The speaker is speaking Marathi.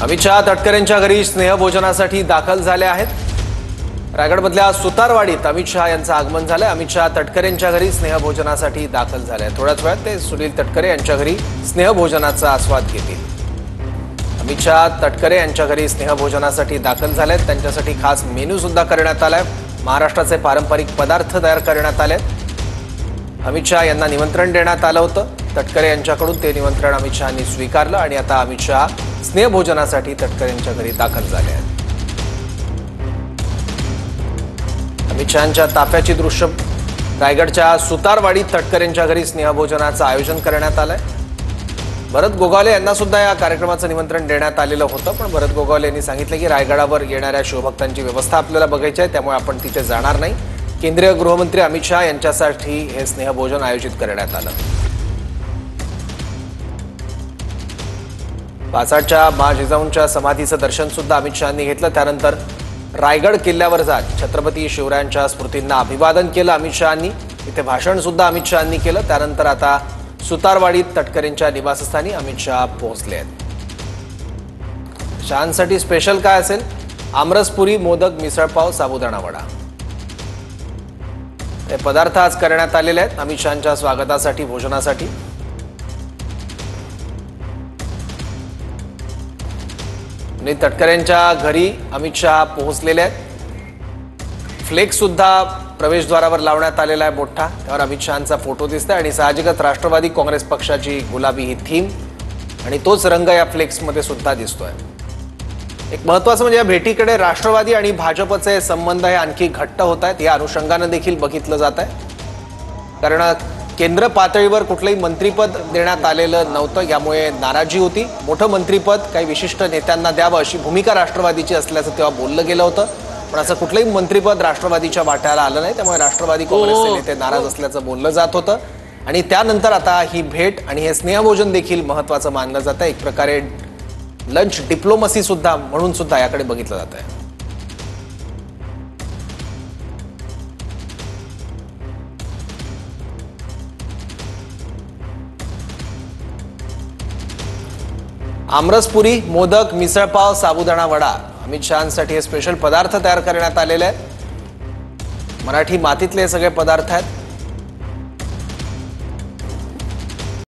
अमित शहा तटकरेंच्या घरी स्नेहभोजनासाठी दाखल झाले आहेत। रायगडमधल्या सुतारवाडीत अमित शहा यांचं आगमन झालंय। अमित शहा तटकरेंच्या घरी स्नेहभोजनासाठी दाखल झाले आहेत। थोड्याच वेळात ते सुनील तटकरे यांच्या घरी स्नेहभोजनाचा आस्वाद घेतील। अमित शहा तटकरे यांच्या घरी स्नेहभोजनासाठी दाखल झाले आहेत। त्यांच्यासाठी खास मेनू सुद्धा करण्यात आलाय। महाराष्ट्राचे पारंपरिक पदार्थ तयार करण्यात आले। अमित शहा यांना निमंत्रण देण्यात आलं होतं। तटकरे यांच्याकडून ते निमंत्रण अमित शहांनी स्वीकारलं आणि आता अमित शहा स्नेहभोजनासाठी तटकरे यांच्या घरी दाखल झाले आहेत। अमित शहांच्या ताफ्याची दृश्य रायगडच्या सुतारवाडीत तटकरेंच्या घरी स्नेहभोजनाचं आयोजन करण्यात आलंय। भरत गोगावले यांना सुद्धा या कार्यक्रमाचं निमंत्रण देण्यात आलेलं होतं, पण भरत गोगावले यांनी सांगितलं की रायगडावर येणाऱ्या शिवभक्तांची व्यवस्था आपल्याला बघायची आहे, त्यामुळे आपण तिथे जाणार नाही। केंद्रीय गृहमंत्री अमित शहा यांच्यासाठी हे स्नेहभोजन आयोजित करण्यात आलं। पाचाडच्या माँ जिजाऊंच्या समाधीचं दर्शन सुद्धा अमित शहांनी घेतलं। त्यानंतर रायगड किल्ल्यावर जात छत्रपती शिवरायांच्या स्मृतींना अभिवादन केलं अमित शहांनी। इथे भाषण सुद्धा अमित शहांनी केलं। त्यानंतर आता सुतारवाडीत तटकरेंच्या निवासस्थानी अमित शहा पोहोचले आहेत। शहांसाठी स्पेशल काय असेल? आमरसपुरी, मोदक, मिसळपाव, साबुदाणा वडा हे पदार्थ आज करण्यात आलेले आहेत अमित शहांच्या स्वागतासाठी, भोजनासाठी। सुनील तटकरेंच्या घरी अमित शहा पोहोचलेले आहेत। फ्लेक्स सुद्धा प्रवेशद्वारावर लावण्यात आलेला आहे मोठा, त्यावर अमित शहांचा फोटो दिसतोय आणि साहजिकच राष्ट्रवादी काँग्रेस पक्षाची गुलाबी ही थीम आणि तोच रंग या फ्लेक्समध्ये सुद्धा दिसतोय। एक महत्त्वाचं म्हणजे या भेटीकडे राष्ट्रवादी आणि भाजपचे संबंध हे आणखी घट्ट होत आहेत, या अनुषंगाने देखील बघितलं जात आहे। कारण केंद्र पातळीवर कुठलंही मंत्रिपद देण्यात आलेलं नव्हतं, यामुळे नाराजी होती। मोठं मंत्रिपद काही विशिष्ट नेत्यांना द्यावं अशी भूमिका राष्ट्रवादीची असल्याचं तेव्हा बोललं गेलं होतं, पण असं कुठलंही मंत्रिपद राष्ट्रवादीच्या वाट्याला आलं नाही, त्यामुळे राष्ट्रवादी काँग्रेसचे नेते नाराज असल्याचं बोललं जात होतं। आणि त्यानंतर आता ही भेट आणि हे स्नेहभोजन देखील महत्त्वाचं मानलं जातं। एक प्रकारे लंच डिप्लोमसी सुद्धा म्हणून सुद्धा याकडे बघितलं जात आहे। आमरसपुरी, मोदक, मिसळपाव, साबुदाणा वडा अमित शहांसाठी हे स्पेशल पदार्थ तयार करण्यात आलेले आहेत। मराठी मातीतले हे सगळे पदार्थ आहेत।